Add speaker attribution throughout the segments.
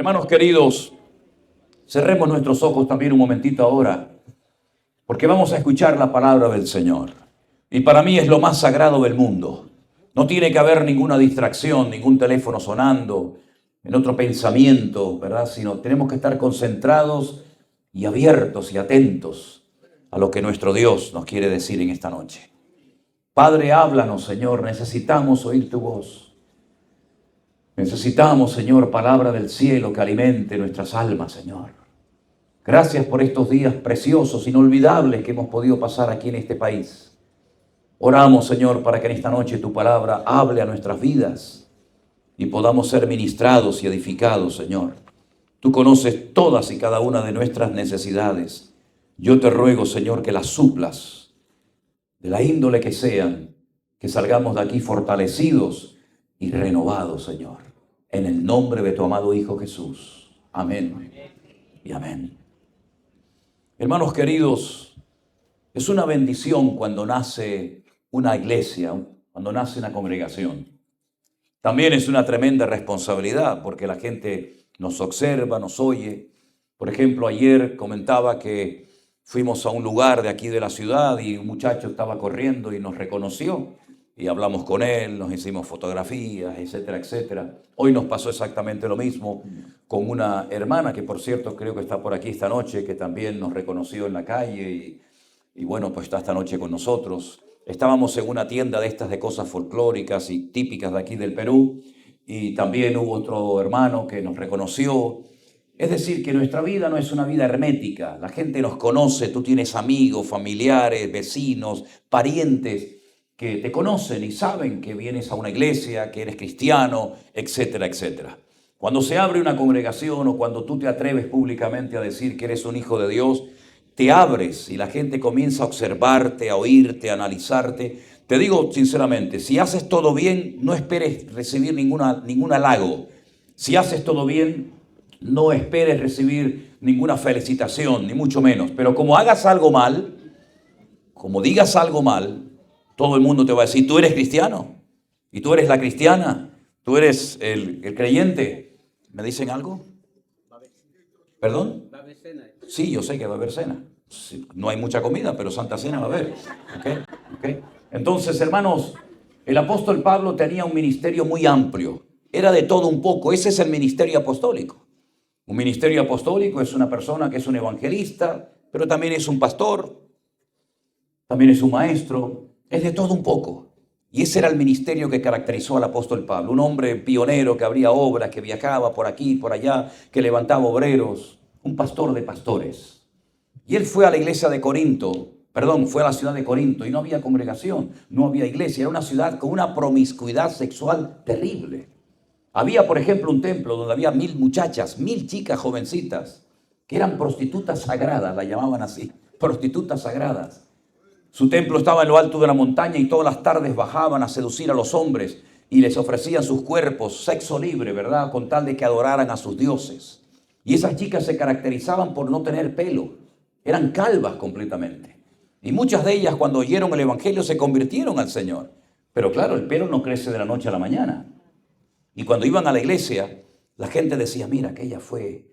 Speaker 1: Hermanos queridos, cerremos nuestros ojos también un momentito ahora, porque vamos a escuchar la palabra del Señor. Y para mí es lo más sagrado del mundo. No tiene que haber ninguna distracción, ningún teléfono sonando, en otro pensamiento, ¿verdad? Sino tenemos que estar concentrados y abiertos y atentos a lo que nuestro Dios nos quiere decir en esta noche. Padre, háblanos, Señor, necesitamos oír tu voz. Necesitamos, Señor, palabra del cielo que alimente nuestras almas, Señor. Gracias por estos días preciosos, inolvidables que hemos podido pasar aquí en este país. Oramos, Señor, para que en esta noche tu palabra hable a nuestras vidas y podamos ser ministrados y edificados, Señor. Tú conoces todas y cada una de nuestras necesidades. Yo te ruego, Señor, que las suplas, de la índole que sean, que salgamos de aquí fortalecidos y renovados, Señor. En el nombre de tu amado Hijo Jesús. Amén y amén. Hermanos queridos, es una bendición cuando nace una iglesia, cuando nace una congregación. También es una tremenda responsabilidad porque la gente nos observa, nos oye. Por ejemplo, ayer comentaba que fuimos a un lugar de aquí de la ciudad y un muchacho estaba corriendo y nos reconoció. Y hablamos con él, nos hicimos fotografías, etcétera, etcétera. Hoy nos pasó exactamente lo mismo con una hermana que, por cierto, creo que está por aquí esta noche, que también nos reconoció en la calle y bueno, pues está esta noche con nosotros. Estábamos en una tienda de estas de cosas folclóricas y típicas de aquí del Perú y también hubo otro hermano que nos reconoció. Es decir, que nuestra vida no es una vida hermética. La gente nos conoce, tú tienes amigos, familiares, vecinos, parientes que te conocen y saben que vienes a una iglesia, que eres cristiano, etcétera, etcétera. Cuando se abre una congregación o cuando tú te atreves públicamente a decir que eres un hijo de Dios, te abres y la gente comienza a observarte, a oírte, a analizarte. Te digo sinceramente, si haces todo bien, no esperes recibir ningún halago. Si haces todo bien, no esperes recibir ninguna felicitación, ni mucho menos. Pero como hagas algo mal, como digas algo mal, todo el mundo te va a decir, tú eres cristiano, y tú eres la cristiana, tú eres el creyente. ¿Me dicen algo? ¿Perdón? Va a haber cena. Sí, yo sé que va a haber cena. Sí, no hay mucha comida, pero Santa Cena va a haber. ¿Okay? Entonces, hermanos, el apóstol Pablo tenía un ministerio muy amplio. Era de todo un poco. Ese es el ministerio apostólico. Un ministerio apostólico es una persona que es un evangelista, pero también es un pastor, también es un maestro. Es de todo un poco. Y ese era el ministerio que caracterizó al apóstol Pablo. Un hombre pionero que abría obras, que viajaba por aquí, por allá, que levantaba obreros. Un pastor de pastores. Y él fue a la iglesia de Corinto, fue a la ciudad de Corinto y no había congregación, no había iglesia. Era una ciudad con una promiscuidad sexual terrible. Había, por ejemplo, un templo donde había 1000 muchachas, 1000 chicas jovencitas, que eran prostitutas sagradas, la llamaban así, prostitutas sagradas. Su templo estaba en lo alto de una montaña y todas las tardes bajaban a seducir a los hombres y les ofrecían sus cuerpos, sexo libre, ¿verdad? Con tal de que adoraran a sus dioses. Y esas chicas se caracterizaban por no tener pelo. Eran calvas completamente. Y muchas de ellas, cuando oyeron el evangelio, se convirtieron al Señor. Pero claro, el pelo no crece de la noche a la mañana. Y cuando iban a la iglesia, la gente decía, mira, aquella fue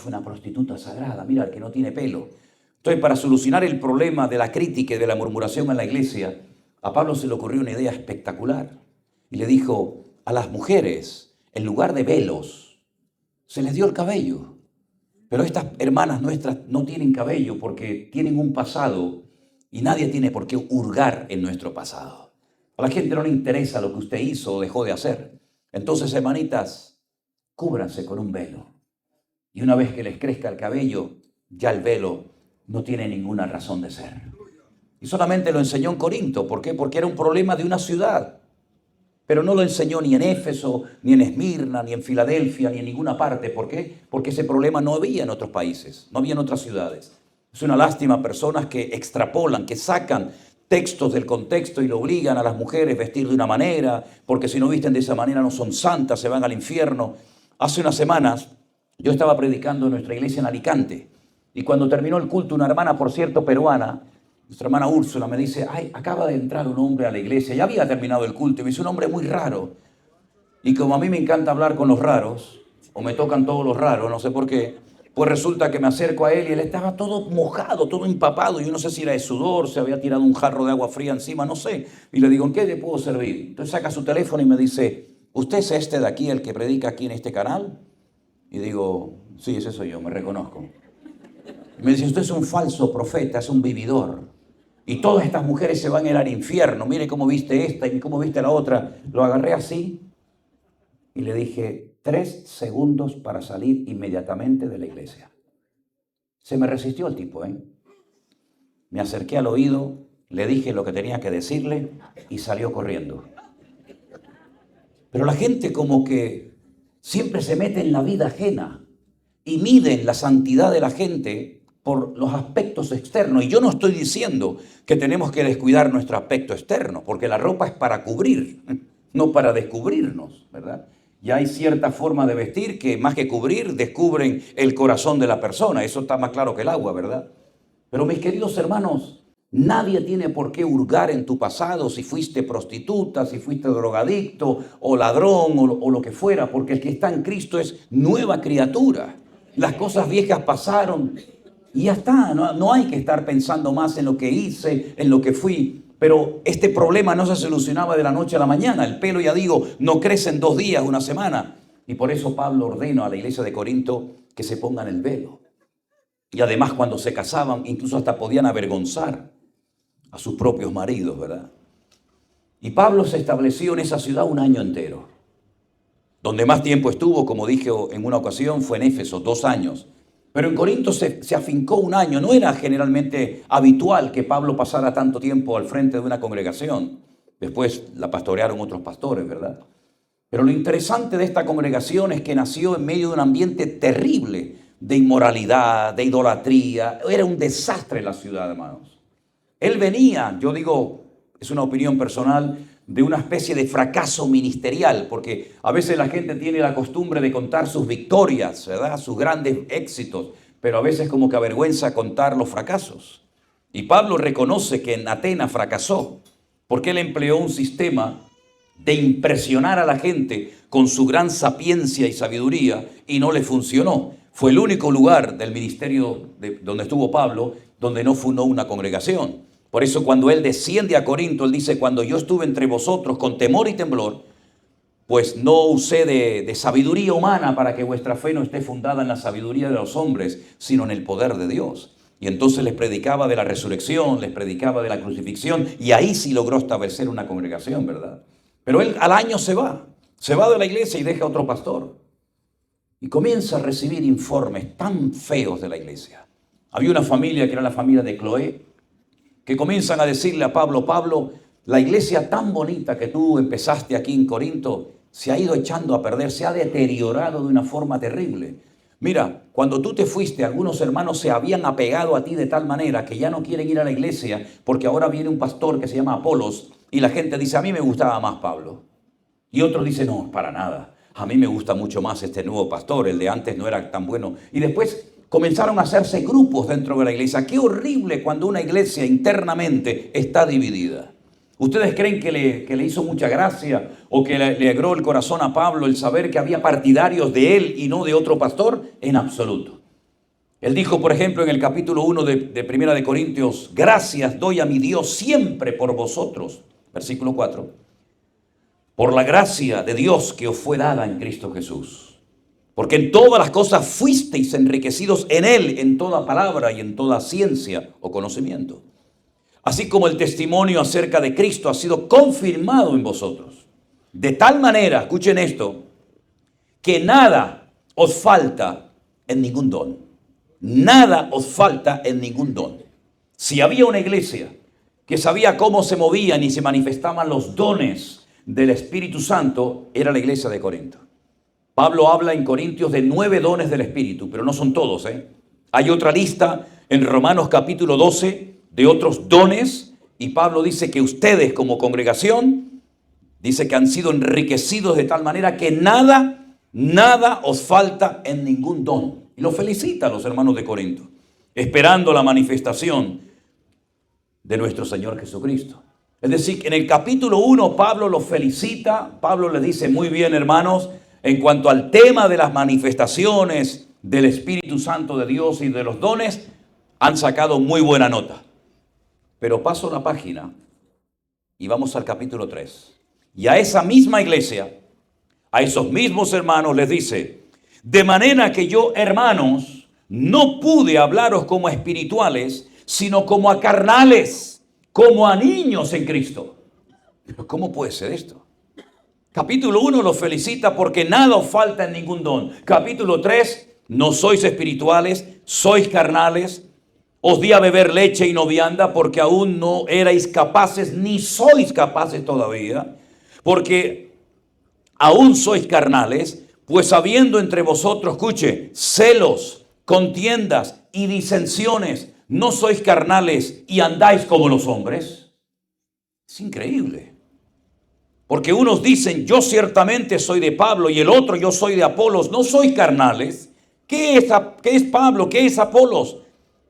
Speaker 1: una prostituta sagrada, mira, el que no tiene pelo. Entonces, para solucionar el problema de la crítica y de la murmuración en la iglesia, a Pablo se le ocurrió una idea espectacular. Y le dijo, a las mujeres, en lugar de velos, se les dio el cabello. Pero estas hermanas nuestras no tienen cabello porque tienen un pasado y nadie tiene por qué hurgar en nuestro pasado. A la gente no le interesa lo que usted hizo o dejó de hacer. Entonces, hermanitas, cúbranse con un velo. Y una vez que les crezca el cabello, ya el velo no tiene ninguna razón de ser. Y solamente lo enseñó en Corinto. ¿Por qué? Porque era un problema de una ciudad. Pero no lo enseñó ni en Éfeso, ni en Esmirna, ni en Filadelfia, ni en ninguna parte. ¿Por qué? Porque ese problema no había en otros países, no había en otras ciudades. Es una lástima personas que extrapolan, que sacan textos del contexto y lo obligan a las mujeres a vestir de una manera, porque si no visten de esa manera no son santas, se van al infierno. Hace unas semanas yo estaba predicando en nuestra iglesia en Alicante. Y cuando terminó el culto, una hermana, por cierto, peruana, nuestra hermana Úrsula, me dice, ay, acaba de entrar un hombre a la iglesia. Ya había terminado el culto y me dice, un hombre muy raro. Y como a mí me encanta hablar con los raros, o me tocan todos los raros, no sé por qué. Pues resulta que me acerco a él y él estaba todo mojado, todo empapado. Yo no sé si era de sudor, se había tirado un jarro de agua fría encima, no sé. Y le digo, ¿en qué le puedo servir? Entonces saca su teléfono y me dice, ¿usted es este de aquí, el que predica aquí en este canal? Y digo, sí, ese soy yo, me reconozco. Y me dice, usted es un falso profeta, es un vividor. Y todas estas mujeres se van a ir al infierno. Mire cómo viste esta y cómo viste la otra. Lo agarré así y le dije, 3 segundos para salir inmediatamente de la iglesia. Se me resistió el tipo, ¿eh? Me acerqué al oído, le dije lo que tenía que decirle y salió corriendo. Pero la gente como que siempre se mete en la vida ajena y miden la santidad de la gente por los aspectos externos. Y yo no estoy diciendo que tenemos que descuidar nuestro aspecto externo, porque la ropa es para cubrir, no para descubrirnos, ¿verdad? Ya hay cierta forma de vestir que más que cubrir, descubren el corazón de la persona. Eso está más claro que el agua, ¿verdad? Pero mis queridos hermanos, nadie tiene por qué hurgar en tu pasado, si fuiste prostituta, si fuiste drogadicto o ladrón o lo que fuera, porque el que está en Cristo es nueva criatura. Las cosas viejas pasaron y ya está. No hay que estar pensando más en lo que hice, en lo que fui. Pero este problema no se solucionaba de la noche a la mañana. El pelo, ya digo, no crece en 2 días, una semana. Y por eso Pablo ordena a la iglesia de Corinto que se pongan el velo. Y además cuando se casaban, incluso hasta podían avergonzar a sus propios maridos, ¿verdad? Y Pablo se estableció en esa ciudad 1 año entero. Donde más tiempo estuvo, como dije en una ocasión, fue en Éfeso, 2 años. Pero en Corinto se afincó 1 año. No era generalmente habitual que Pablo pasara tanto tiempo al frente de una congregación. Después la pastorearon otros pastores, ¿verdad? Pero lo interesante de esta congregación es que nació en medio de un ambiente terrible de inmoralidad, de idolatría. Era un desastre la ciudad, hermanos. Él venía, yo digo, es una opinión personal, de una especie de fracaso ministerial, porque a veces la gente tiene la costumbre de contar sus victorias, ¿verdad? Sus grandes éxitos, pero a veces como que avergüenza contar los fracasos. Y Pablo reconoce que en Atenas fracasó, porque él empleó un sistema de impresionar a la gente con su gran sapiencia y sabiduría y no le funcionó. Fue el único lugar del ministerio donde estuvo Pablo donde no fundó una congregación. Por eso cuando él desciende a Corinto, él dice, cuando yo estuve entre vosotros con temor y temblor, pues no usé de sabiduría humana para que vuestra fe no esté fundada en la sabiduría de los hombres, sino en el poder de Dios. Y entonces les predicaba de la resurrección, les predicaba de la crucifixión, y ahí sí logró establecer una congregación, ¿verdad? Pero él al año se va de la iglesia y deja a otro pastor. Y comienza a recibir informes tan feos de la iglesia. Había una familia que era la familia de Cloé, que comienzan a decirle a Pablo, Pablo, la iglesia tan bonita que tú empezaste aquí en Corinto se ha ido echando a perder, se ha deteriorado de una forma terrible. Mira, cuando tú te fuiste, algunos hermanos se habían apegado a ti de tal manera que ya no quieren ir a la iglesia porque ahora viene un pastor que se llama Apolos y la gente dice, a mí me gustaba más Pablo. Y otros dicen, no, para nada, a mí me gusta mucho más este nuevo pastor, el de antes no era tan bueno. Y después comenzaron a hacerse grupos dentro de la iglesia. Qué horrible cuando una iglesia internamente está dividida. ¿Ustedes creen que le hizo mucha gracia o que le alegró el corazón a Pablo el saber que había partidarios de él y no de otro pastor? En absoluto. Él dijo, por ejemplo, en el capítulo 1 de Primera de Corintios, gracias doy a mi Dios siempre por vosotros. Versículo 4. Por la gracia de Dios que os fue dada en Cristo Jesús. Porque en todas las cosas fuisteis enriquecidos en Él, en toda palabra y en toda ciencia o conocimiento. Así como el testimonio acerca de Cristo ha sido confirmado en vosotros. De tal manera, escuchen esto, que nada os falta en ningún don. Nada os falta en ningún don. Si había una iglesia que sabía cómo se movían y se manifestaban los dones del Espíritu Santo, era la iglesia de Corinto. Pablo habla en Corintios de 9 dones del Espíritu, pero no son todos, ¿eh? Hay otra lista en Romanos capítulo 12 de otros dones, y Pablo dice que ustedes como congregación, dice que han sido enriquecidos de tal manera que nada os falta en ningún don. Y los felicita a los hermanos de Corinto, esperando la manifestación de nuestro Señor Jesucristo. Es decir, en el capítulo 1 Pablo los felicita, Pablo les dice, muy bien hermanos, en cuanto al tema de las manifestaciones del Espíritu Santo de Dios y de los dones, han sacado muy buena nota. Pero paso la página y vamos al capítulo 3. Y a esa misma iglesia, a esos mismos hermanos les dice: de manera que yo, hermanos, no pude hablaros como a espirituales, sino como a carnales, como a niños en Cristo. ¿Cómo puede ser esto? Capítulo 1 los felicita porque nada os falta en ningún don. Capítulo 3, no sois espirituales, sois carnales. Os di a beber leche y no vianda porque aún no erais capaces, ni sois capaces todavía, porque aún sois carnales, pues habiendo entre vosotros, escuche, celos, contiendas y disensiones, ¿no sois carnales y andáis como los hombres? Es increíble. Porque unos dicen, yo ciertamente soy de Pablo, y el otro, yo soy de Apolos. ¿No sois carnales? ¿Qué es Pablo? ¿Qué es Apolos?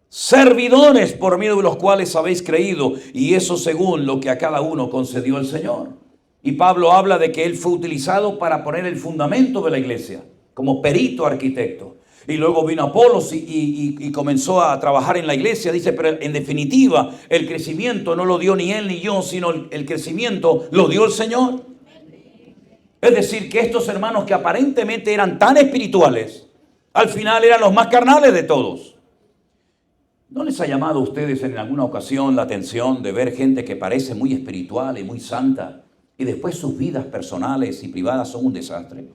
Speaker 1: Servidores por medio de los cuales habéis creído, y eso según lo que a cada uno concedió el Señor. Y Pablo habla de que él fue utilizado para poner el fundamento de la iglesia, como perito arquitecto. Y luego vino Apolos y comenzó a trabajar en la iglesia. Dice, pero en definitiva, el crecimiento no lo dio ni él ni yo, sino el crecimiento lo dio el Señor. Es decir, que estos hermanos que aparentemente eran tan espirituales, al final eran los más carnales de todos. ¿No les ha llamado a ustedes en alguna ocasión la atención de ver gente que parece muy espiritual y muy santa, y después sus vidas personales y privadas son un desastre?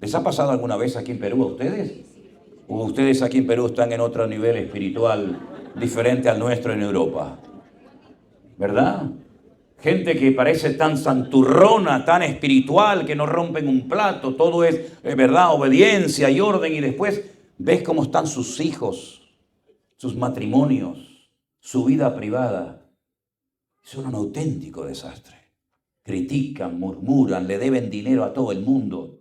Speaker 1: ¿Les ha pasado alguna vez aquí en Perú a ustedes? ¿O ustedes aquí en Perú están en otro nivel espiritual diferente al nuestro en Europa? ¿Verdad? Gente que parece tan santurrona, tan espiritual, que no rompen un plato, todo es, ¿verdad?, obediencia y orden, y después ves cómo están sus hijos, sus matrimonios, su vida privada. Son un auténtico desastre. Critican, murmuran, le deben dinero a todo el mundo.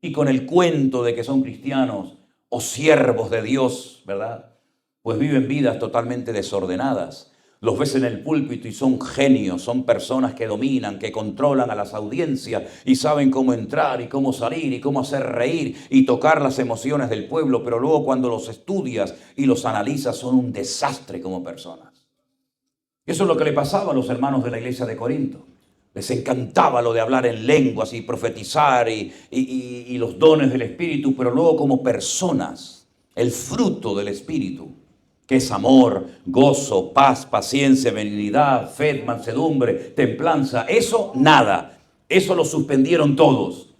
Speaker 1: Y con el cuento de que son cristianos o siervos de Dios, ¿verdad? Pues viven vidas totalmente desordenadas. Los ves en el púlpito y son genios, son personas que dominan, que controlan a las audiencias y saben cómo entrar y cómo salir y cómo hacer reír y tocar las emociones del pueblo, pero luego cuando los estudias y los analizas son un desastre como personas. Eso es lo que le pasaba a los hermanos de la iglesia de Corinto. Les encantaba lo de hablar en lenguas y profetizar y los dones del Espíritu, pero luego como personas, el fruto del Espíritu, que es amor, gozo, paz, paciencia, benignidad, fe, mansedumbre, templanza, eso nada, eso lo suspendieron todos.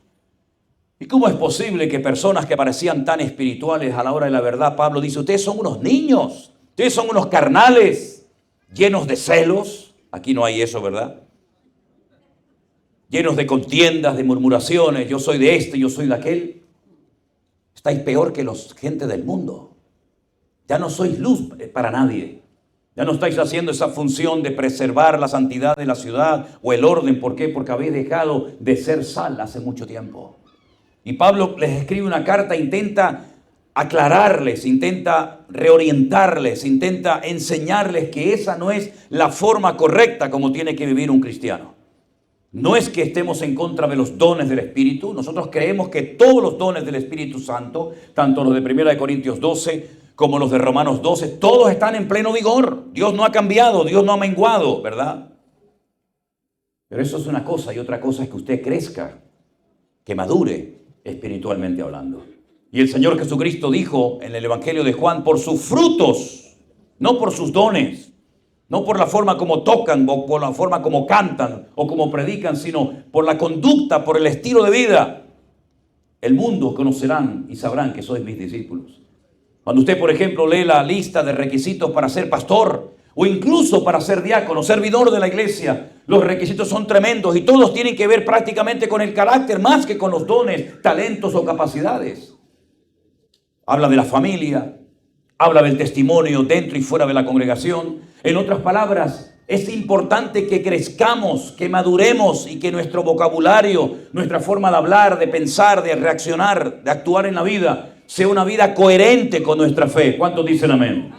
Speaker 1: ¿Y cómo es posible que personas que parecían tan espirituales a la hora de la verdad, Pablo dice, ustedes son unos niños, ustedes son unos carnales, llenos de celos? Aquí no hay eso, ¿verdad? Llenos de contiendas, de murmuraciones, yo soy de este, yo soy de aquel. Estáis peor que los gente del mundo. Ya no sois luz para nadie. Ya no estáis haciendo esa función de preservar la santidad de la ciudad o el orden. ¿Por qué? Porque habéis dejado de ser sal hace mucho tiempo. Y Pablo les escribe una carta, intenta aclararles, intenta reorientarles, intenta enseñarles que esa no es la forma correcta como tiene que vivir un cristiano. No es que estemos en contra de los dones del Espíritu. Nosotros creemos que todos los dones del Espíritu Santo, tanto los de 1 Corintios 12 como los de Romanos 12, todos están en pleno vigor. Dios no ha cambiado, Dios no ha menguado, ¿verdad? Pero eso es una cosa, y otra cosa es que usted crezca, que madure espiritualmente hablando. Y el Señor Jesucristo dijo en el Evangelio de Juan, por sus frutos, no por sus dones. No por la forma como tocan, o por la forma como cantan, o como predican, sino por la conducta, por el estilo de vida. El mundo conocerán y sabrán que sois mis discípulos. Cuando usted, por ejemplo, lee la lista de requisitos para ser pastor, o incluso para ser diácono, servidor de la iglesia, los requisitos son tremendos y todos tienen que ver prácticamente con el carácter, más que con los dones, talentos o capacidades. Habla de la familia, habla del testimonio dentro y fuera de la congregación. En otras palabras, es importante que crezcamos, que maduremos y que nuestro vocabulario, nuestra forma de hablar, de pensar, de reaccionar, de actuar en la vida, sea una vida coherente con nuestra fe. ¿Cuántos dicen amén?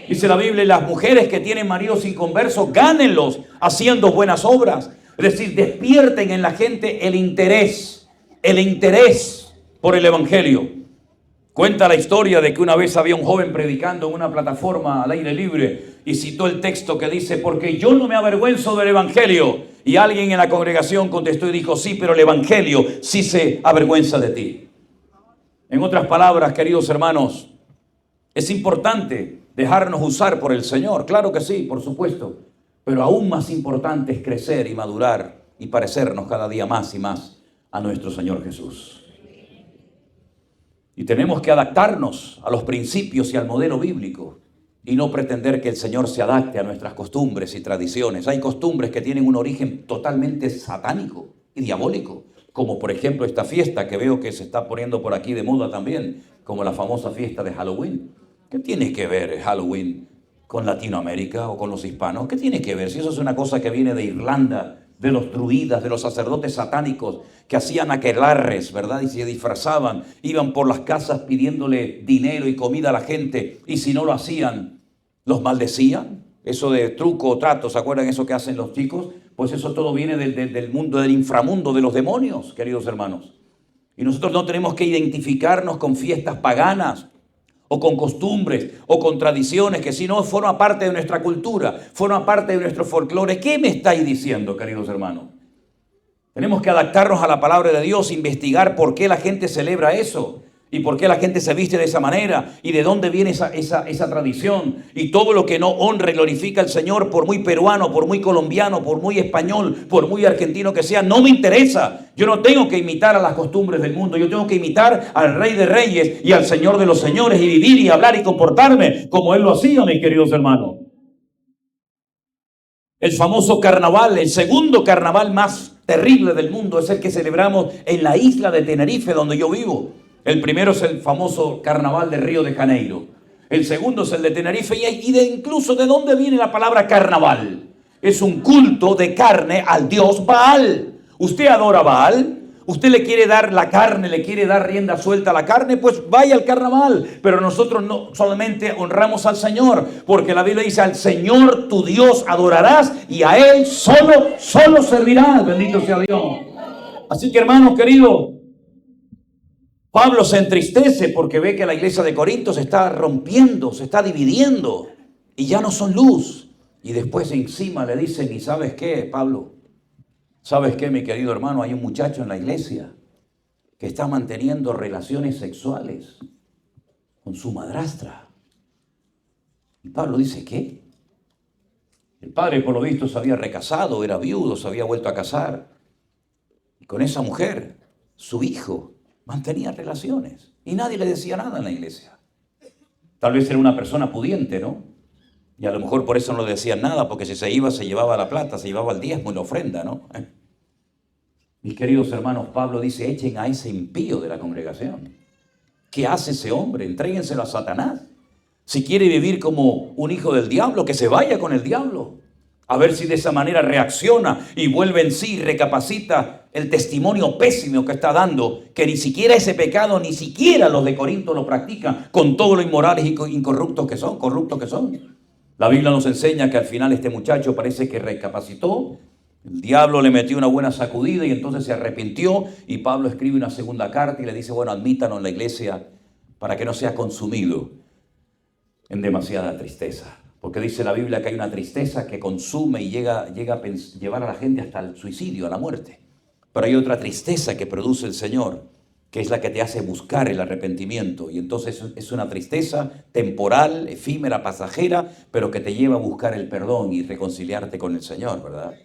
Speaker 1: Dice la Biblia, las mujeres que tienen maridos inconversos, gánenlos haciendo buenas obras. Es decir, despierten en la gente el interés el interés por el Evangelio. Cuenta la historia de que una vez había un joven predicando en una plataforma al aire libre y citó el texto que dice: porque yo no me avergüenzo del Evangelio. Y alguien en la congregación contestó y dijo: sí, pero el Evangelio sí se avergüenza de ti. En otras palabras, queridos hermanos, es importante dejarnos usar por el Señor. Claro que sí, por supuesto. Pero aún más importante es crecer y madurar y parecernos cada día más y más a nuestro Señor Jesús. Y tenemos que adaptarnos a los principios y al modelo bíblico y no pretender que el Señor se adapte a nuestras costumbres y tradiciones. Hay costumbres que tienen un origen totalmente satánico y diabólico, como por ejemplo esta fiesta que veo que se está poniendo por aquí de moda también, como la famosa fiesta de Halloween. ¿Qué tiene que ver Halloween con Latinoamérica o con los hispanos? ¿Qué tiene que ver? Si eso es una cosa que viene de Irlanda, de los druidas, de los sacerdotes satánicos que hacían aquelarres, ¿verdad? Y se disfrazaban, iban por las casas pidiéndole dinero y comida a la gente, y si no lo hacían, los maldecían. Eso de truco o trato, ¿se acuerdan eso que hacen los chicos? Pues eso todo viene del mundo, del inframundo, de los demonios, queridos hermanos. Y nosotros no tenemos que identificarnos con fiestas paganas, o con costumbres, o con tradiciones que si no forman parte de nuestra cultura, forman parte de nuestro folclore. ¿Qué me estáis diciendo, queridos hermanos? Tenemos que adaptarnos a la palabra de Dios, investigar por qué la gente celebra eso, y por qué la gente se viste de esa manera, y de dónde viene esa tradición, y todo lo que no honra y glorifica al Señor, por muy peruano, por muy colombiano, por muy español, por muy argentino que sea, no me interesa. Yo no tengo que imitar a las costumbres del mundo, yo tengo que imitar al Rey de Reyes y al Señor de los Señores, y vivir y hablar y comportarme como Él lo hacía, mis queridos hermanos. El famoso carnaval, el segundo carnaval más terrible del mundo, es el que celebramos en la isla de Tenerife, donde yo vivo. El primero es el famoso carnaval de Río de Janeiro. El segundo es el de Tenerife. Incluso de dónde viene la palabra carnaval. Es un culto de carne al dios Baal. ¿Usted adora a Baal? ¿Usted le quiere dar la carne, le quiere dar rienda suelta a la carne? Pues vaya al carnaval. Pero nosotros no solamente honramos al Señor, porque la Biblia dice: al Señor tu Dios adorarás y a Él solo servirás. Bendito sea Dios. Así que, hermanos queridos, Pablo se entristece porque ve que la iglesia de Corinto se está rompiendo, se está dividiendo y ya no son luz. Y después encima le dicen: ¿y sabes qué, Pablo? ¿Sabes qué, mi querido hermano? Hay un muchacho en la iglesia que está manteniendo relaciones sexuales con su madrastra. Y Pablo dice: ¿qué? El padre, por lo visto, se había recasado, era viudo, se había vuelto a casar. Y con esa mujer, su hijo, mantenía relaciones y nadie le decía nada en la iglesia. Tal vez era una persona pudiente, ¿no? Y a lo mejor por eso no le decían nada, porque si se iba, se llevaba la plata, se llevaba el diezmo y la ofrenda, ¿no? Mis queridos hermanos, Pablo dice: echen a ese impío de la congregación. ¿Qué hace ese hombre? Entréguenselo a Satanás. Si quiere vivir como un hijo del diablo, que se vaya con el diablo. A ver si de esa manera reacciona y vuelve en sí, recapacita el testimonio pésimo que está dando, que ni siquiera ese pecado, ni siquiera los de Corinto lo practican, con todos los inmorales y corruptos que son. La Biblia nos enseña que al final este muchacho parece que recapacitó, el diablo le metió una buena sacudida y entonces se arrepintió, y Pablo escribe una segunda carta y le dice: bueno, admítanos en la iglesia para que no sea consumido en demasiada tristeza. Porque dice la Biblia que hay una tristeza que consume y llega a llevar a la gente hasta el suicidio, a la muerte. Pero hay otra tristeza que produce el Señor, que es la que te hace buscar el arrepentimiento. Y entonces es una tristeza temporal, efímera, pasajera, pero que te lleva a buscar el perdón y reconciliarte con el Señor, ¿verdad?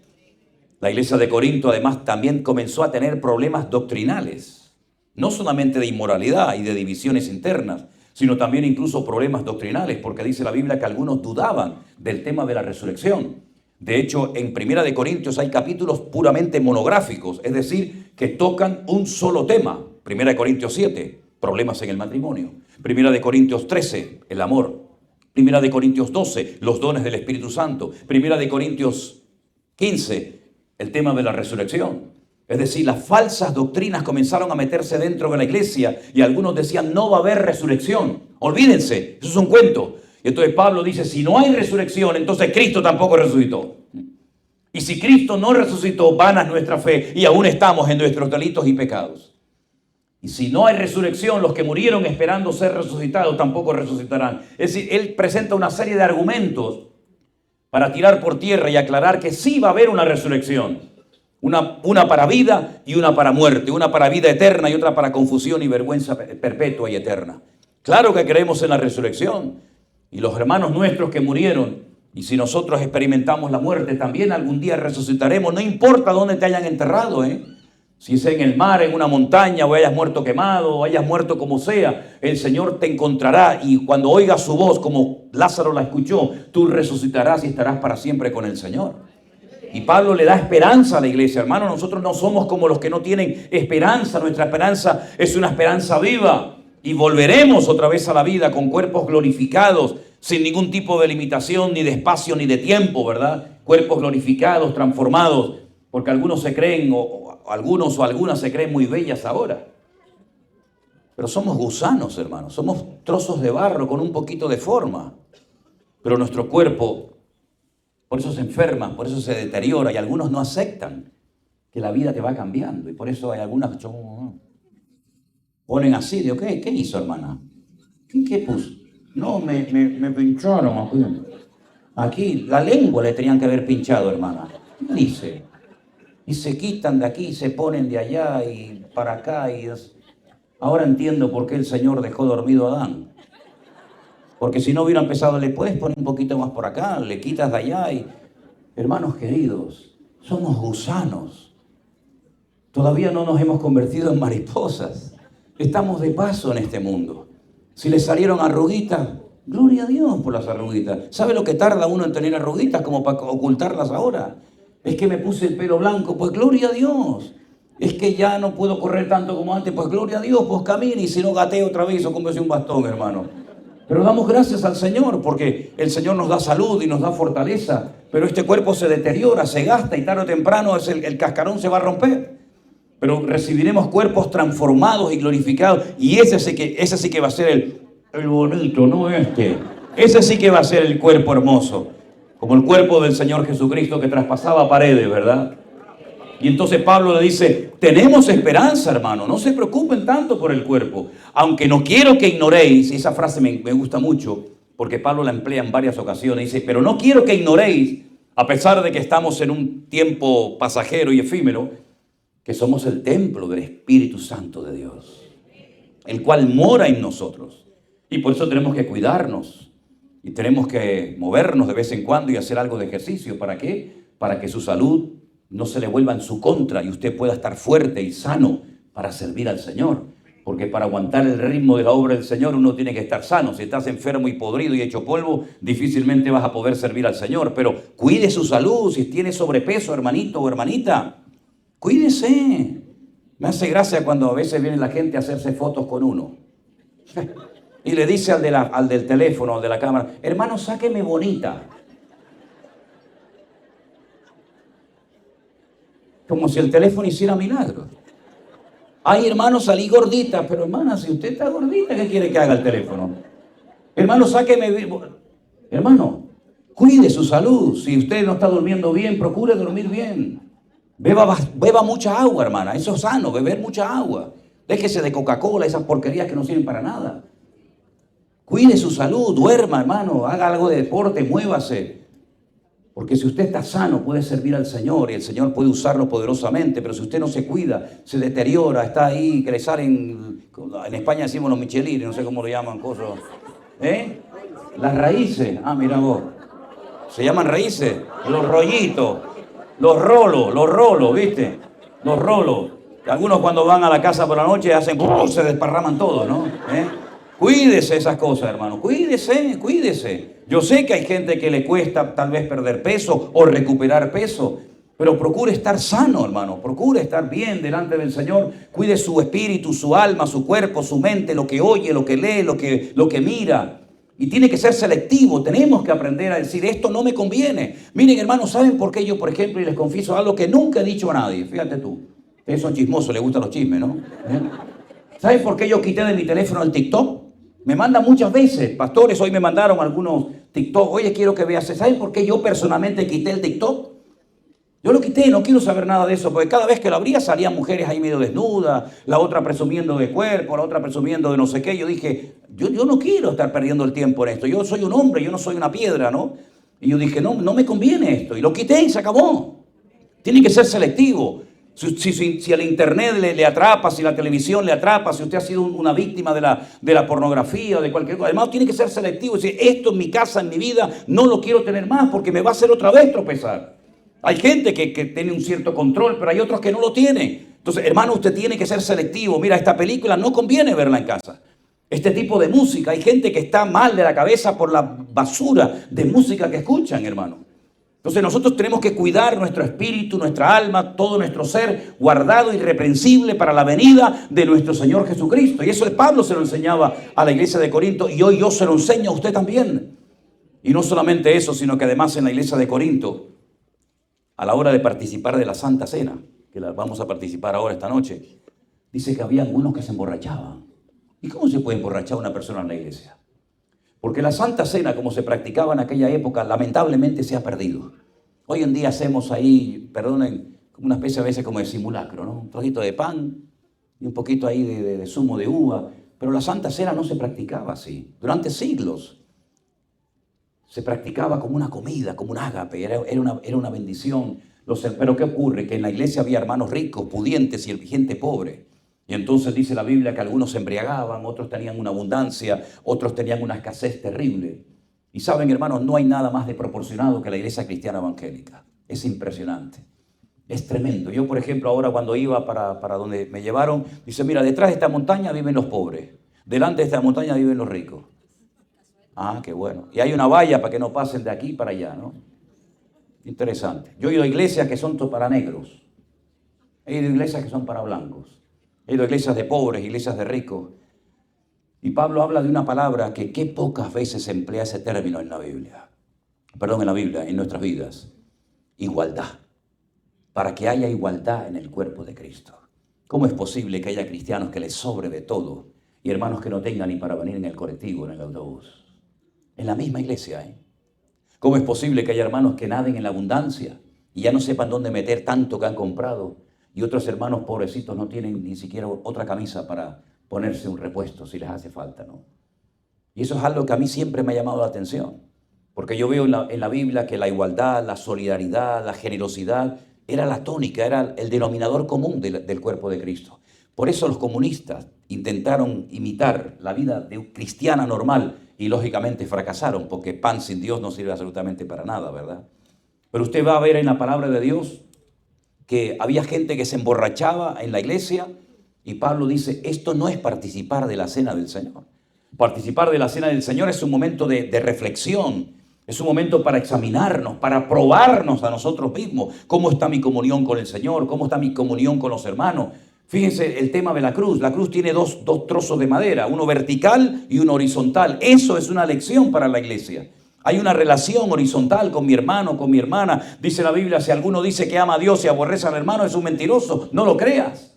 Speaker 1: La iglesia de Corinto además también comenzó a tener problemas doctrinales, no solamente de inmoralidad y de divisiones internas, sino también incluso problemas doctrinales, porque dice la Biblia que algunos dudaban del tema de la resurrección. De hecho, en Primera de Corintios hay capítulos puramente monográficos, es decir, que tocan un solo tema. Primera de Corintios 7, problemas en el matrimonio. Primera de Corintios 13, el amor. Primera de Corintios 12, los dones del Espíritu Santo. Primera de Corintios 15, el tema de la resurrección. Es decir, las falsas doctrinas comenzaron a meterse dentro de la iglesia y algunos decían: no va a haber resurrección. Olvídense, eso es un cuento. Y entonces Pablo dice: si no hay resurrección, entonces Cristo tampoco resucitó. Y si Cristo no resucitó, vana es nuestra fe y aún estamos en nuestros delitos y pecados. Y si no hay resurrección, los que murieron esperando ser resucitados tampoco resucitarán. Es decir, él presenta una serie de argumentos para tirar por tierra y aclarar que sí va a haber una resurrección. Una para vida y una para muerte. Una para vida eterna y otra para confusión y vergüenza perpetua y eterna. Claro que creemos en la resurrección. Y los hermanos nuestros que murieron, y si nosotros experimentamos la muerte, también algún día resucitaremos. No importa dónde te hayan enterrado, Si es en el mar, en una montaña, o hayas muerto quemado, o hayas muerto como sea, el Señor te encontrará y cuando oigas su voz, como Lázaro la escuchó, tú resucitarás y estarás para siempre con el Señor. Y Pablo le da esperanza a la iglesia. Hermano, nosotros no somos como los que no tienen esperanza. Nuestra esperanza es una esperanza viva. Y volveremos otra vez a la vida con cuerpos glorificados, sin ningún tipo de limitación, ni de espacio, ni de tiempo, ¿verdad? Cuerpos glorificados, transformados, porque algunos se creen, o algunos o algunas se creen muy bellas ahora. Pero somos gusanos, hermanos, somos trozos de barro con un poquito de forma. Pero nuestro cuerpo, por eso se enferma, por eso se deteriora, y algunos no aceptan que la vida te va cambiando. Y por eso hay algunas que ponen así, digo, ¿qué hizo, hermana? ¿Qué puso? No, me pincharon aquí. Aquí, la lengua le tenían que haber pinchado, hermana. ¿Qué dice? Y se quitan de aquí, se ponen de allá y para acá. Ahora entiendo por qué el Señor dejó dormido a Adán. Porque si no hubiera empezado, le puedes poner un poquito más por acá, le quitas de allá. Hermanos queridos, somos gusanos. Todavía no nos hemos convertido en mariposas. Estamos de paso en este mundo. Si le salieron arruguitas, gloria a Dios por las arruguitas. ¿Sabe lo que tarda uno en tener arruguitas como para ocultarlas ahora? Es que me puse el pelo blanco, pues gloria a Dios. Es que ya no puedo correr tanto como antes, pues gloria a Dios, pues camine y si no gateo otra vez o como si un bastón, hermano. Pero damos gracias al Señor porque el Señor nos da salud y nos da fortaleza. Pero este cuerpo se deteriora, se gasta y tarde o temprano el cascarón se va a romper. Pero recibiremos cuerpos transformados y glorificados. Y ese sí que va a ser el bonito, no este. Ese sí que va a ser el cuerpo hermoso. Como el cuerpo del Señor Jesucristo que traspasaba paredes, ¿verdad? Y entonces Pablo le dice, tenemos esperanza, hermano. No se preocupen tanto por el cuerpo. Aunque no quiero que ignoréis. Y esa frase me gusta mucho porque Pablo la emplea en varias ocasiones. Dice, pero no quiero que ignoréis, a pesar de que estamos en un tiempo pasajero y efímero, que somos el templo del Espíritu Santo de Dios, el cual mora en nosotros. Y por eso tenemos que cuidarnos y tenemos que movernos de vez en cuando y hacer algo de ejercicio. ¿Para qué? Para que su salud no se le vuelva en su contra y usted pueda estar fuerte y sano para servir al Señor. Porque para aguantar el ritmo de la obra del Señor uno tiene que estar sano. Si estás enfermo y podrido y hecho polvo, difícilmente vas a poder servir al Señor. Pero cuide su salud. Si tiene sobrepeso, hermanito o hermanita, cuídese. Me hace gracia cuando a veces viene la gente a hacerse fotos con uno. Y le dice al del teléfono, al de la cámara, hermano, sáqueme bonita. Como si el teléfono hiciera milagros. Ay, hermano, salí gordita. Pero hermana, si usted está gordita, ¿qué quiere que haga el teléfono? Hermano, sáqueme. Hermano, cuide su salud. Si usted no está durmiendo bien, procure dormir bien. Beba mucha agua, hermana. Eso es sano, beber mucha agua. Déjese de Coca-Cola, esas porquerías que no sirven para nada. Cuide su salud, duerma, hermano. Haga algo de deporte, muévase. Porque si usted está sano, puede servir al Señor y el Señor puede usarlo poderosamente. Pero si usted no se cuida, se deteriora, está ahí, crecer en España decimos los michelines, no sé cómo lo llaman, cosas. Las raíces. Ah, mira vos. Se llaman raíces. Los rollitos. Los rolos, ¿viste? Los rolos. Algunos cuando van a la casa por la noche hacen, se desparraman todos, ¿no? Cuídese esas cosas, hermano. Cuídese. Yo sé que hay gente que le cuesta tal vez perder peso o recuperar peso, pero procure estar sano, hermano. Procure estar bien delante del Señor. Cuide su espíritu, su alma, su cuerpo, su mente, lo que oye, lo que lee, lo que mira. Y tiene que ser selectivo. Tenemos que aprender a decir, esto no me conviene. Miren, hermanos, ¿saben por qué yo, por ejemplo, y les confieso algo que nunca he dicho a nadie? Fíjate tú. Ustedes son chismosos, les gustan los chismes, ¿no? ¿Saben por qué yo quité de mi teléfono el TikTok? Me mandan muchas veces. Pastores, hoy me mandaron algunos TikTok. Oye, quiero que veas. ¿Saben por qué yo personalmente quité el TikTok? Yo lo quité, no quiero saber nada de eso, porque cada vez que lo abría salían mujeres ahí medio desnudas, la otra presumiendo de cuerpo, la otra presumiendo de no sé qué. Yo dije, yo no quiero estar perdiendo el tiempo en esto. Yo soy un hombre, yo no soy una piedra, ¿no? Y yo dije, no me conviene esto. Y lo quité y se acabó. Tiene que ser selectivo. Si al internet le atrapa, si la televisión le atrapa, si usted ha sido una víctima de la pornografía o de cualquier cosa, además tiene que ser selectivo. Es decir, esto en mi casa, en mi vida, no lo quiero tener más porque me va a hacer otra vez tropezar. Hay gente que tiene un cierto control, pero hay otros que no lo tienen. Entonces, hermano, usted tiene que ser selectivo. Mira, esta película no conviene verla en casa. Este tipo de música, hay gente que está mal de la cabeza por la basura de música que escuchan, hermano. Entonces nosotros tenemos que cuidar nuestro espíritu, nuestra alma, todo nuestro ser, guardado, irreprensible para la venida de nuestro Señor Jesucristo. Y eso Pablo se lo enseñaba a la iglesia de Corinto y hoy yo se lo enseño a usted también. Y no solamente eso, sino que además en la iglesia de Corinto, a la hora de participar de la Santa Cena, que la vamos a participar ahora esta noche, dice que había algunos que se emborrachaban. ¿Y cómo se puede emborrachar una persona en la iglesia? Porque la Santa Cena, como se practicaba en aquella época, lamentablemente se ha perdido. Hoy en día hacemos ahí, perdonen, una especie a veces como de simulacro, ¿no? Un trocito de pan y un poquito ahí de zumo de uva. Pero la Santa Cena no se practicaba así. Durante siglos se practicaba como una comida, como un ágape, era una bendición. Pero ¿qué ocurre? Que en la iglesia había hermanos ricos, pudientes y gente pobre. Y entonces dice la Biblia que algunos se embriagaban, otros tenían una abundancia, otros tenían una escasez terrible. Y saben, hermanos, no hay nada más desproporcionado que la iglesia cristiana evangélica. Es impresionante. Es tremendo. Yo, por ejemplo, ahora cuando iba para donde me llevaron, dice, mira, detrás de esta montaña viven los pobres. Delante de esta montaña viven los ricos. Ah, qué bueno. Y hay una valla para que no pasen de aquí para allá, ¿no? Interesante. Yo he ido a iglesias que son para negros. He ido a iglesias que son para blancos. He ido a iglesias de pobres, iglesias de ricos. Y Pablo habla de una palabra que qué pocas veces se emplea ese término en la Biblia. Perdón, en la Biblia, en nuestras vidas. Igualdad. Para que haya igualdad en el cuerpo de Cristo. ¿Cómo es posible que haya cristianos que les sobre de todo y hermanos que no tengan ni para venir en el colectivo, en el autobús? En la misma iglesia, ¿eh? ¿Cómo es posible que haya hermanos que naden en la abundancia y ya no sepan dónde meter tanto que han comprado? Y otros hermanos pobrecitos no tienen ni siquiera otra camisa para ponerse un repuesto si les hace falta, ¿no? Y eso es algo que a mí siempre me ha llamado la atención. Porque yo veo en la Biblia que la igualdad, la solidaridad, la generosidad era la tónica, era el denominador común del cuerpo de Cristo. Por eso los comunistas intentaron imitar la vida cristiana normal y lógicamente fracasaron, porque pan sin Dios no sirve absolutamente para nada, ¿verdad? Pero usted va a ver en la palabra de Dios que había gente que se emborrachaba en la iglesia y Pablo dice, esto no es participar de la cena del Señor. Participar de la cena del Señor es un momento de reflexión, es un momento para examinarnos, para probarnos a nosotros mismos. ¿Cómo está mi comunión con el Señor? ¿Cómo está mi comunión con los hermanos? Fíjense el tema de la cruz. La cruz tiene dos trozos de madera, uno vertical y uno horizontal. Eso es una lección para la iglesia. Hay una relación horizontal con mi hermano, con mi hermana. Dice la Biblia, si alguno dice que ama a Dios y aborrece al hermano, es un mentiroso. No lo creas.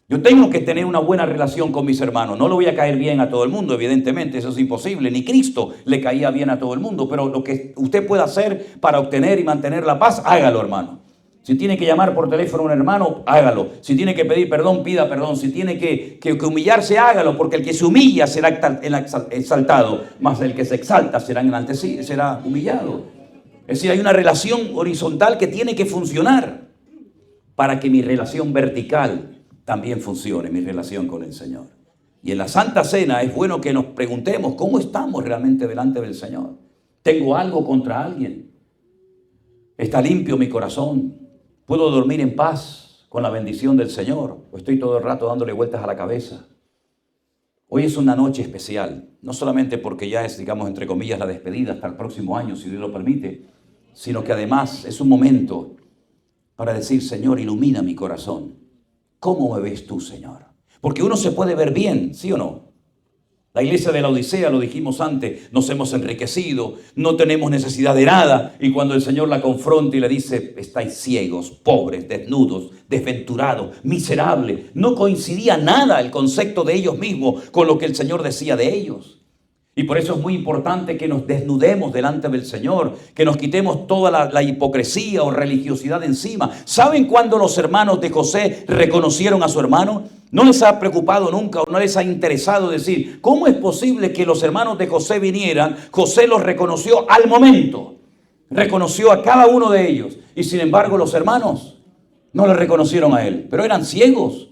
Speaker 1: Yo tengo que tener una buena relación con mis hermanos. No le voy a caer bien a todo el mundo, evidentemente, eso es imposible. Ni Cristo le caía bien a todo el mundo. Pero lo que usted pueda hacer para obtener y mantener la paz, hágalo, hermano. Si tiene que llamar por teléfono a un hermano, hágalo. Si tiene que pedir perdón, pida perdón. Si tiene que humillarse, hágalo, porque el que se humilla será exaltado, más el que se exalta será humillado. Es decir, hay una relación horizontal que tiene que funcionar para que mi relación vertical también funcione, mi relación con el Señor. Y en la Santa Cena es bueno que nos preguntemos cómo estamos realmente delante del Señor. ¿Tengo algo contra alguien? ¿Está limpio mi corazón? ¿Puedo dormir en paz con la bendición del Señor? ¿O estoy todo el rato dándole vueltas a la cabeza? Hoy es una noche especial, no solamente porque ya es, digamos, entre comillas, la despedida hasta el próximo año, si Dios lo permite, sino que además es un momento para decir, Señor, ilumina mi corazón. ¿Cómo me ves tú, Señor? Porque uno se puede ver bien, ¿sí o no? La iglesia de la Odisea, lo dijimos antes, nos hemos enriquecido, no tenemos necesidad de nada. Y cuando el Señor la confronta y le dice, estáis ciegos, pobres, desnudos, desventurados, miserables. No coincidía nada el concepto de ellos mismos con lo que el Señor decía de ellos. Y por eso es muy importante que nos desnudemos delante del Señor, que nos quitemos toda la hipocresía o religiosidad de encima. ¿Saben cuándo los hermanos de José reconocieron a su hermano? No les ha preocupado nunca o no les ha interesado decir, ¿cómo es posible que los hermanos de José vinieran? José los reconoció al momento, reconoció a cada uno de ellos. Y sin embargo los hermanos no le reconocieron a él, pero eran ciegos.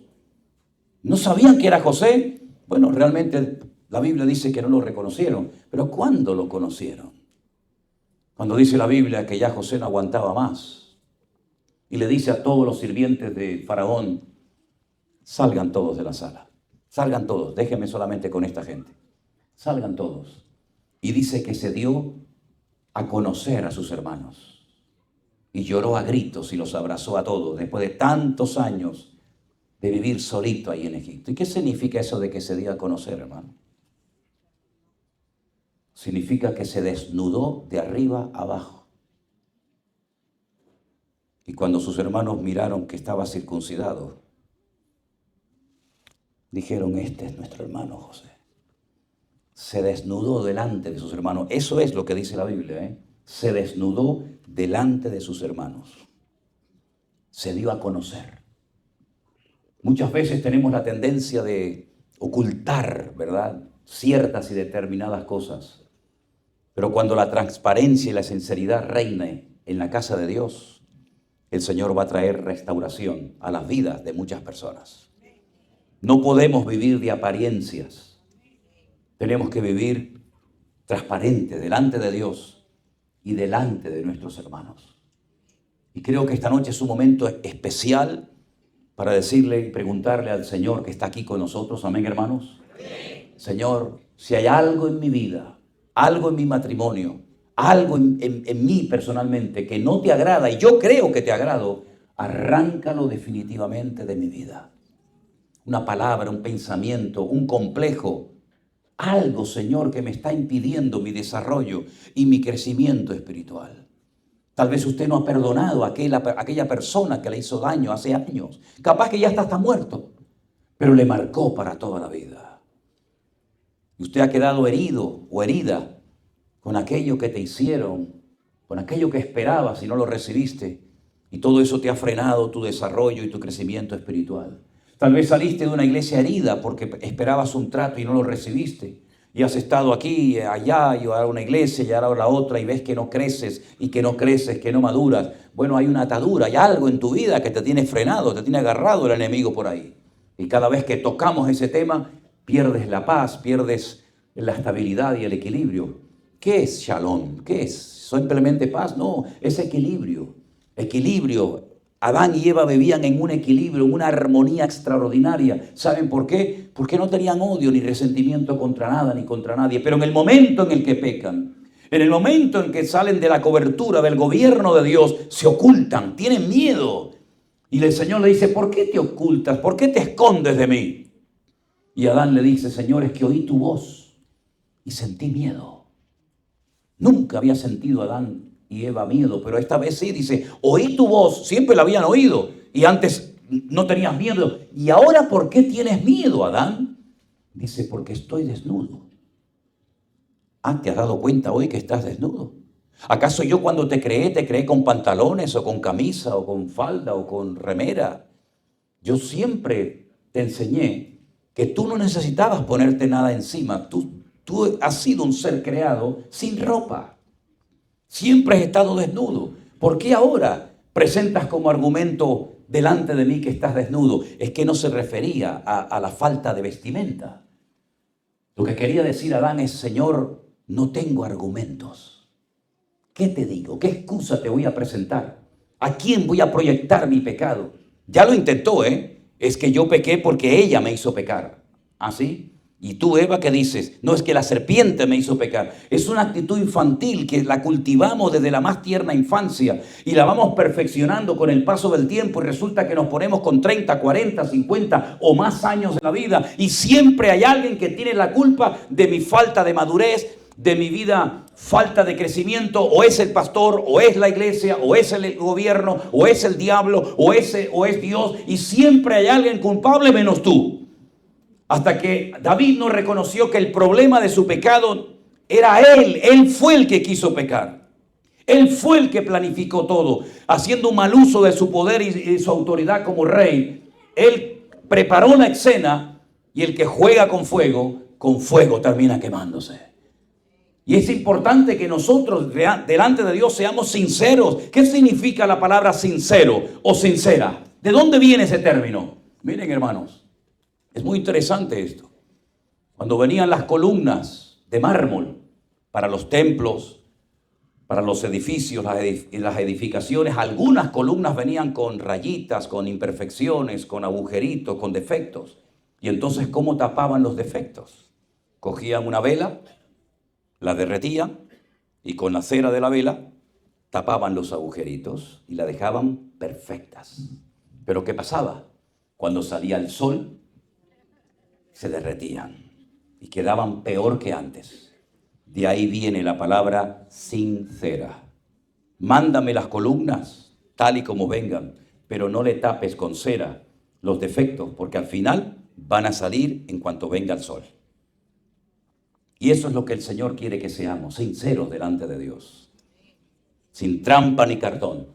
Speaker 1: ¿No sabían que era José? Bueno, realmente la Biblia dice que no lo reconocieron, pero ¿cuándo lo conocieron? Cuando dice la Biblia que ya José no aguantaba más y le dice a todos los sirvientes de Faraón, salgan todos de la sala, salgan todos, déjenme solamente con esta gente, salgan todos. Y dice que se dio a conocer a sus hermanos y lloró a gritos y los abrazó a todos después de tantos años de vivir solito ahí en Egipto. ¿Y qué significa eso de que se dio a conocer, hermano? Significa que se desnudó de arriba abajo. Y cuando sus hermanos miraron que estaba circuncidado, dijeron, este es nuestro hermano José. Se desnudó delante de sus hermanos. Eso es lo que dice la Biblia, ¿eh? Se desnudó delante de sus hermanos. Se dio a conocer. Muchas veces tenemos la tendencia de ocultar, ¿verdad?, ciertas y determinadas cosas. Pero cuando la transparencia y la sinceridad reine en la casa de Dios, el Señor va a traer restauración a las vidas de muchas personas. No podemos vivir de apariencias. Tenemos que vivir transparente delante de Dios y delante de nuestros hermanos. Y creo que esta noche es un momento especial para decirle y preguntarle al Señor que está aquí con nosotros. Amén, hermanos. Señor, si hay algo en mi vida, algo en mi matrimonio, algo en mí personalmente que no te agrada, y yo creo que te agrado, arráncalo definitivamente de mi vida. Una palabra, un pensamiento, un complejo, algo, Señor, que me está impidiendo mi desarrollo y mi crecimiento espiritual. Tal vez usted no ha perdonado a aquella persona que le hizo daño hace años. Capaz que ya está muerto, pero le marcó para toda la vida. Y usted ha quedado herido o herida con aquello que te hicieron, con aquello que esperabas y no lo recibiste. Y todo eso te ha frenado tu desarrollo y tu crecimiento espiritual. Tal vez saliste de una iglesia herida porque esperabas un trato y no lo recibiste. Y has estado aquí, allá, y ahora una iglesia, y ahora la otra, y ves que no creces, y que no creces, que no maduras. Bueno, hay una atadura, hay algo en tu vida que te tiene frenado, te tiene agarrado el enemigo por ahí. Y cada vez que tocamos ese tema, pierdes la paz, pierdes la estabilidad y el equilibrio. ¿Qué es shalom? ¿Qué es? ¿Simplemente paz? No, es equilibrio. Equilibrio. Adán y Eva vivían en un equilibrio, en una armonía extraordinaria. ¿Saben por qué? Porque no tenían odio ni resentimiento contra nada ni contra nadie. Pero en el momento en el que pecan, en el momento en que salen de la cobertura del gobierno de Dios, se ocultan, tienen miedo. Y el Señor le dice, ¿por qué te ocultas? ¿Por qué te escondes de mí? Y Adán le dice, Señor, es que oí tu voz y sentí miedo. Nunca había sentido Adán y Eva miedo, pero esta vez sí, dice, oí tu voz, siempre la habían oído y antes no tenías miedo. ¿Y ahora por qué tienes miedo, Adán? Dice, porque estoy desnudo. Ah, ¿te has dado cuenta hoy que estás desnudo? ¿Acaso yo cuando te creé con pantalones o con camisa o con falda o con remera? Yo siempre te enseñé que tú no necesitabas ponerte nada encima. Tú has sido un ser creado sin ropa. Siempre has estado desnudo. ¿Por qué ahora presentas como argumento delante de mí que estás desnudo? Es que no se refería a la falta de vestimenta. Lo que quería decir Adán es, Señor, no tengo argumentos. ¿Qué te digo? ¿Qué excusa te voy a presentar? ¿A quién voy a proyectar mi pecado? Ya lo intentó, ¿eh? Es que yo pequé porque ella me hizo pecar. ¿Así? Y tú, Eva, ¿qué dices? No, es que la serpiente me hizo pecar. Es una actitud infantil que la cultivamos desde la más tierna infancia y la vamos perfeccionando con el paso del tiempo y resulta que nos ponemos con 30, 40, 50 o más años de la vida y siempre hay alguien que tiene la culpa de mi falta de madurez, de mi vida falta de crecimiento, o es el pastor, o es la iglesia, o es el gobierno, o es el diablo, o es Dios, y siempre hay alguien culpable menos tú. Hasta que David no reconoció que el problema de su pecado Era él fue el que quiso pecar. Él fue el que planificó todo, haciendo un mal uso de su poder y su autoridad como rey. Él preparó la escena y el que juega con fuego termina quemándose. Y es importante que nosotros delante de Dios seamos sinceros. ¿Qué significa la palabra sincero o sincera? ¿De dónde viene ese término? Miren, hermanos, es muy interesante esto. Cuando venían las columnas de mármol para los templos, para los edificios, las edificaciones, algunas columnas venían con rayitas, con imperfecciones, con agujeritos, con defectos. Y entonces, ¿cómo tapaban los defectos? Cogían una vela, la derretían y con la cera de la vela tapaban los agujeritos y la dejaban perfectas. Pero ¿qué pasaba? Cuando salía el sol, se derretían y quedaban peor que antes. De ahí viene la palabra sincera. Mándame las columnas tal y como vengan, pero no le tapes con cera los defectos, porque al final van a salir en cuanto venga el sol. Y eso es lo que el Señor quiere que seamos, sinceros delante de Dios. Sin trampa ni cartón.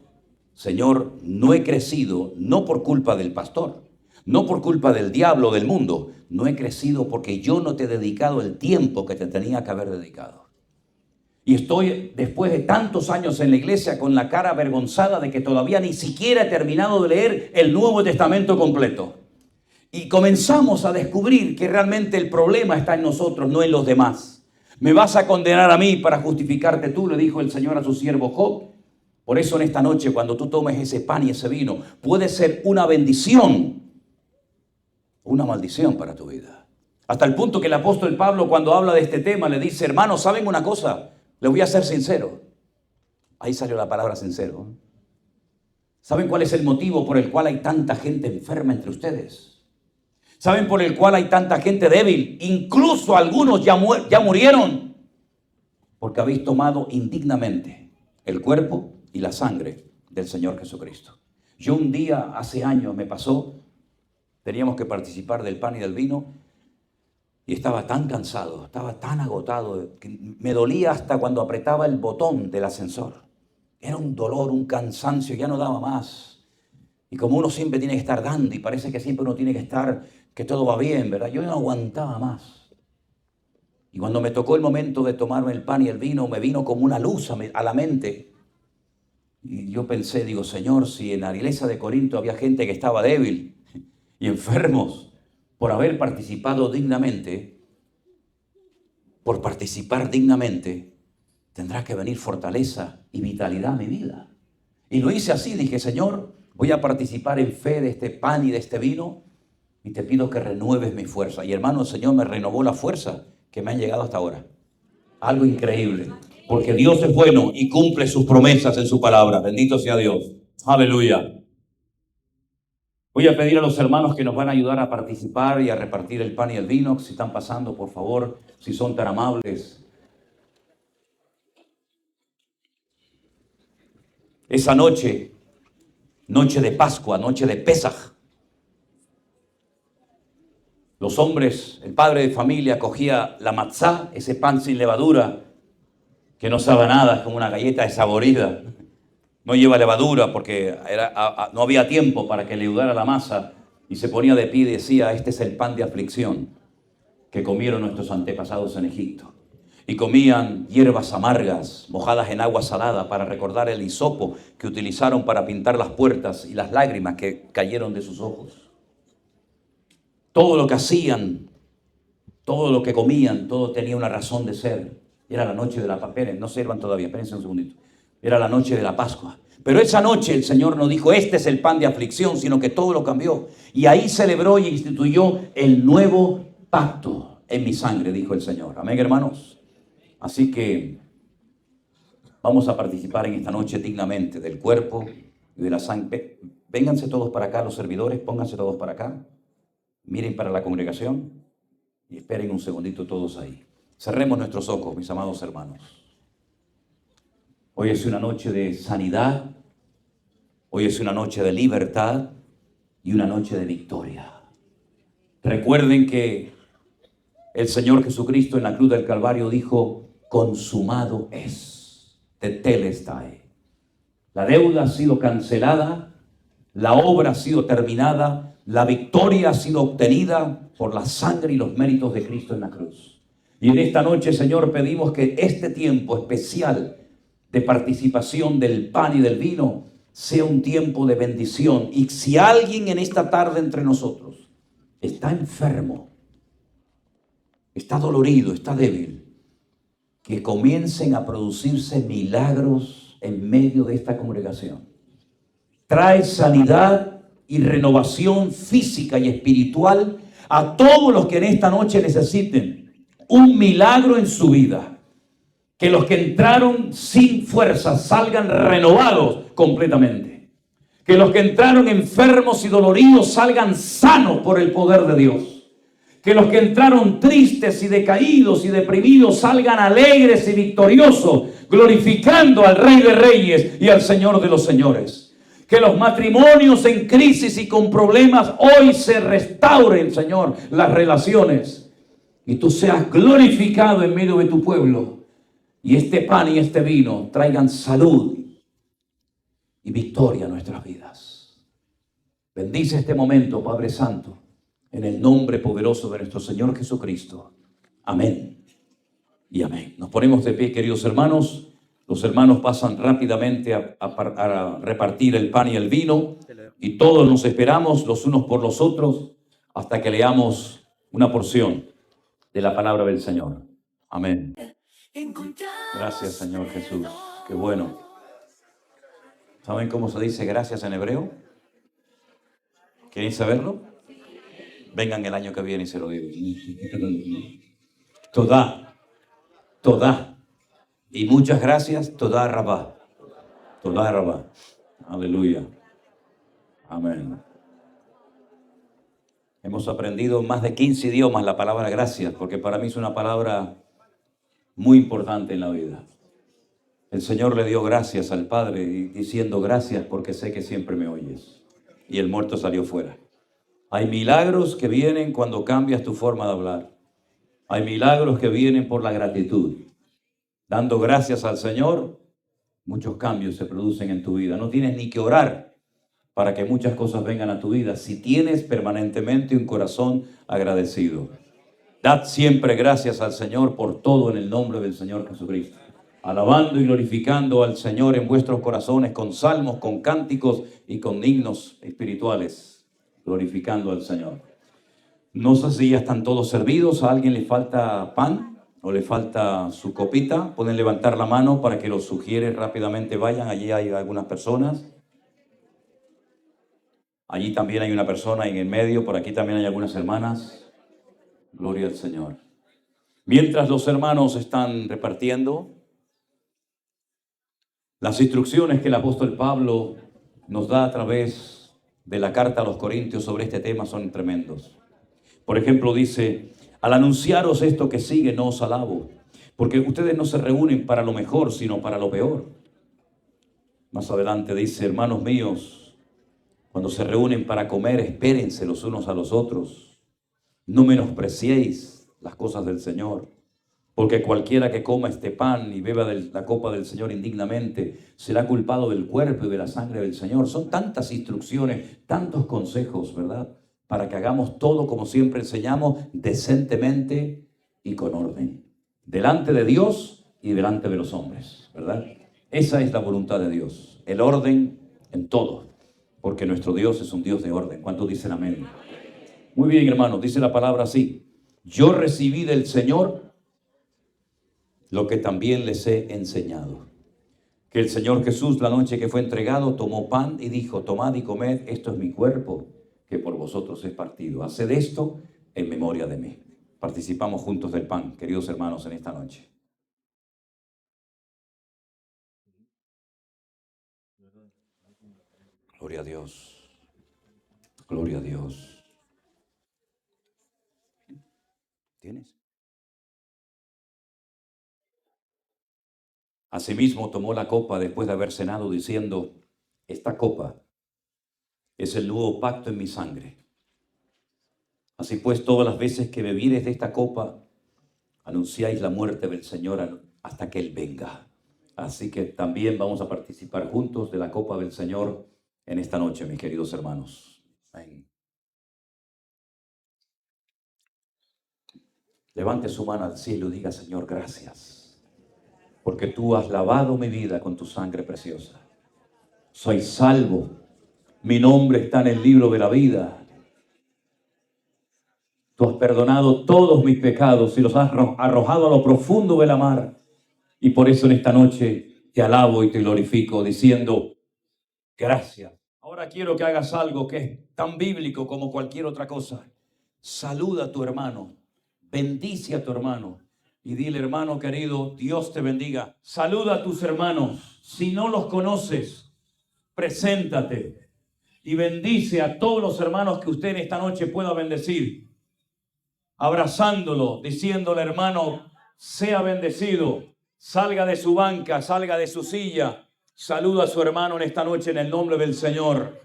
Speaker 1: Señor, no he crecido, no por culpa del pastor, no por culpa del diablo o del mundo. No he crecido porque yo no te he dedicado el tiempo que te tenía que haber dedicado. Y estoy, después de tantos años en la iglesia, con la cara avergonzada de que todavía ni siquiera he terminado de leer el Nuevo Testamento completo. Y comenzamos a descubrir que realmente el problema está en nosotros, no en los demás. ¿Me vas a condenar a mí para justificarte tú?, le dijo el Señor a su siervo Job. Por eso en esta noche, cuando tú tomes ese pan y ese vino, puede ser una bendición, una maldición para tu vida. Hasta el punto que el apóstol Pablo, cuando habla de este tema, le dice: hermanos, ¿saben una cosa? Les voy a ser sincero. Ahí salió la palabra sincero. ¿Saben cuál es el motivo por el cual hay tanta gente enferma entre ustedes? ¿Saben por el cual hay tanta gente débil? Incluso algunos ya murieron. Porque habéis tomado indignamente el cuerpo y la sangre del Señor Jesucristo. Yo un día, hace años me pasó, teníamos que participar del pan y del vino, y estaba tan cansado, estaba tan agotado, que me dolía hasta cuando apretaba el botón del ascensor. Era un dolor, un cansancio, ya no daba más. Y como uno siempre tiene que estar dando, y parece que siempre uno tiene que estar, que todo va bien, ¿verdad? Yo no aguantaba más. Y cuando me tocó el momento de tomarme el pan y el vino, me vino como una luz a la mente. Y yo pensé, digo, Señor, si en la iglesia de Corinto había gente que estaba débil y enfermos por haber participado dignamente, por participar dignamente, tendrá que venir fortaleza y vitalidad a mi vida. Y lo hice así, dije: Señor, voy a participar en fe de este pan y de este vino, y te pido que renueves mi fuerza. Y hermano, el Señor me renovó la fuerza que me han llegado hasta ahora. Algo increíble. Porque Dios es bueno y cumple sus promesas en su palabra. Bendito sea Dios. Aleluya. Voy a pedir a los hermanos que nos van a ayudar a participar y a repartir el pan y el vino. Si están pasando, por favor, si son tan amables. Esa noche, noche de Pascua, noche de Pesaj, los hombres, el padre de familia cogía la matzá, ese pan sin levadura, que no sabe nada, es como una galleta desaborida. No lleva levadura porque no había tiempo para que le ayudara la masa, y se ponía de pie y decía: este es el pan de aflicción que comieron nuestros antepasados en Egipto. Y comían hierbas amargas mojadas en agua salada para recordar el hisopo que utilizaron para pintar las puertas y las lágrimas que cayeron de sus ojos. Todo lo que hacían, todo lo que comían, todo tenía una razón de ser. Era la noche de la Pascua. No sirvan todavía, espérense un segundito. Era la noche de la Pascua. Pero esa noche el Señor no dijo: este es el pan de aflicción, sino que todo lo cambió. Y ahí celebró y instituyó el nuevo pacto en mi sangre, dijo el Señor. Amén, hermanos. Así que vamos a participar en esta noche dignamente del cuerpo y de la sangre. Vénganse todos para acá, los servidores, pónganse todos para acá. Miren para la congregación y esperen un segundito todos ahí. Cerremos nuestros ojos, mis amados hermanos. Hoy es una noche de sanidad, hoy es una noche de libertad y una noche de victoria. Recuerden que el Señor Jesucristo en la cruz del Calvario dijo: consumado es. Tetelestai. La deuda ha sido cancelada, la obra ha sido terminada, la victoria ha sido obtenida por la sangre y los méritos de Cristo en la cruz. Y en esta noche, Señor, pedimos que este tiempo especial de participación del pan y del vino sea un tiempo de bendición. Y si alguien en esta tarde entre nosotros está enfermo, está dolorido, está débil, que comiencen a producirse milagros en medio de esta congregación. Trae sanidad y renovación física y espiritual a todos los que en esta noche necesiten un milagro en su vida. Que los que entraron sin fuerza salgan renovados completamente. Que los que entraron enfermos y doloridos salgan sanos por el poder de Dios. Que los que entraron tristes y decaídos y deprimidos salgan alegres y victoriosos, glorificando al Rey de Reyes y al Señor de los Señores. Que los matrimonios en crisis y con problemas hoy se restauren, Señor, las relaciones. Y tú seas glorificado en medio de tu pueblo. Y este pan y este vino traigan salud y victoria a nuestras vidas. Bendice este momento, Padre Santo, en el nombre poderoso de nuestro Señor Jesucristo. Amén y amén. Nos ponemos de pie, queridos hermanos. Los hermanos pasan rápidamente a repartir el pan y el vino. Y todos nos esperamos los unos por los otros hasta que leamos una porción de la palabra del Señor. Amén. Gracias, Señor Jesús. Qué bueno. ¿Saben cómo se dice gracias en hebreo? ¿Quieren saberlo? Vengan el año que viene y se lo digo. Todá. Todá. Y muchas gracias. Todá Rabá. Todá Rabá. Aleluya. Amén. Hemos aprendido más de 15 idiomas la palabra gracias, porque para mí es una palabra muy importante en la vida. El Señor le dio gracias al Padre diciendo gracias porque sé que siempre me oyes. Y el muerto salió fuera. Hay milagros que vienen cuando cambias tu forma de hablar. Hay milagros que vienen por la gratitud. Dando gracias al Señor, muchos cambios se producen en tu vida. No tienes ni que orar para que muchas cosas vengan a tu vida si tienes permanentemente un corazón agradecido. Dad siempre gracias al Señor por todo en el nombre del Señor Jesucristo. Alabando y glorificando al Señor en vuestros corazones con salmos, con cánticos y con himnos espirituales. Glorificando al Señor. No sé si ya están todos servidos. ¿A alguien le falta pan o le falta su copita? Pueden levantar la mano para que los sugieres rápidamente vayan. Allí hay algunas personas. Allí también hay una persona en el medio. Por aquí también hay algunas hermanas. Gloria al Señor. Mientras los hermanos están repartiendo, las instrucciones que el apóstol Pablo nos da a través de la carta a los Corintios sobre este tema son tremendos. Por ejemplo, dice: al anunciaros esto que sigue, no os alabo, porque ustedes no se reúnen para lo mejor, sino para lo peor. Más adelante dice: hermanos míos, cuando se reúnen para comer, espérense los unos a los otros. No menospreciéis las cosas del Señor, porque cualquiera que coma este pan y beba de la copa del Señor indignamente será culpado del cuerpo y de la sangre del Señor. Son tantas instrucciones, tantos consejos, ¿verdad? Para que hagamos todo como siempre enseñamos, decentemente y con orden. Delante de Dios y delante de los hombres, ¿verdad? Esa es la voluntad de Dios, el orden en todo, porque nuestro Dios es un Dios de orden. ¿Cuántos dicen amén? Muy bien, hermanos, dice la palabra así: yo recibí del Señor lo que también les he enseñado. Que el Señor Jesús, la noche que fue entregado, tomó pan y dijo: tomad y comed, esto es mi cuerpo, que por vosotros es partido. Haced esto en memoria de mí. Participamos juntos del pan, queridos hermanos, en esta noche. Gloria a Dios. Gloria a Dios. ¿Tienes? Asimismo tomó la copa después de haber cenado, diciendo: esta copa es el nuevo pacto en mi sangre. Así pues, todas las veces que bebiereis de esta copa, anunciáis la muerte del Señor hasta que Él venga. Así que también vamos a participar juntos de la copa del Señor en esta noche, mis queridos hermanos. Amén. Levante su mano al cielo y diga: Señor, gracias, porque tú has lavado mi vida con tu sangre preciosa. Soy salvo. Mi nombre está en el libro de la vida. Tú has perdonado todos mis pecados y los has arrojado a lo profundo de la mar. Y por eso en esta noche te alabo y te glorifico diciendo: gracias. Ahora quiero que hagas algo que es tan bíblico como cualquier otra cosa. Saluda a tu hermano, bendice a tu hermano y dile: hermano querido, Dios te bendiga. Saluda a tus hermanos. Si no los conoces, preséntate y bendice a todos los hermanos que usted en esta noche pueda bendecir. Abrazándolo, diciéndole: hermano, sea bendecido. Salga de su banca, salga de su silla. Saluda a su hermano en esta noche en el nombre del Señor.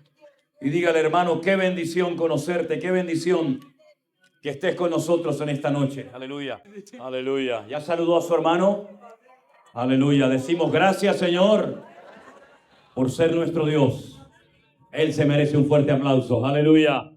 Speaker 1: Y dígale: hermano, qué bendición conocerte, qué bendición que estés con nosotros en esta noche. Aleluya, aleluya. ¿Ya saludó a su hermano? Aleluya. Decimos: gracias, Señor, por ser nuestro Dios. Él se merece un fuerte aplauso. Aleluya.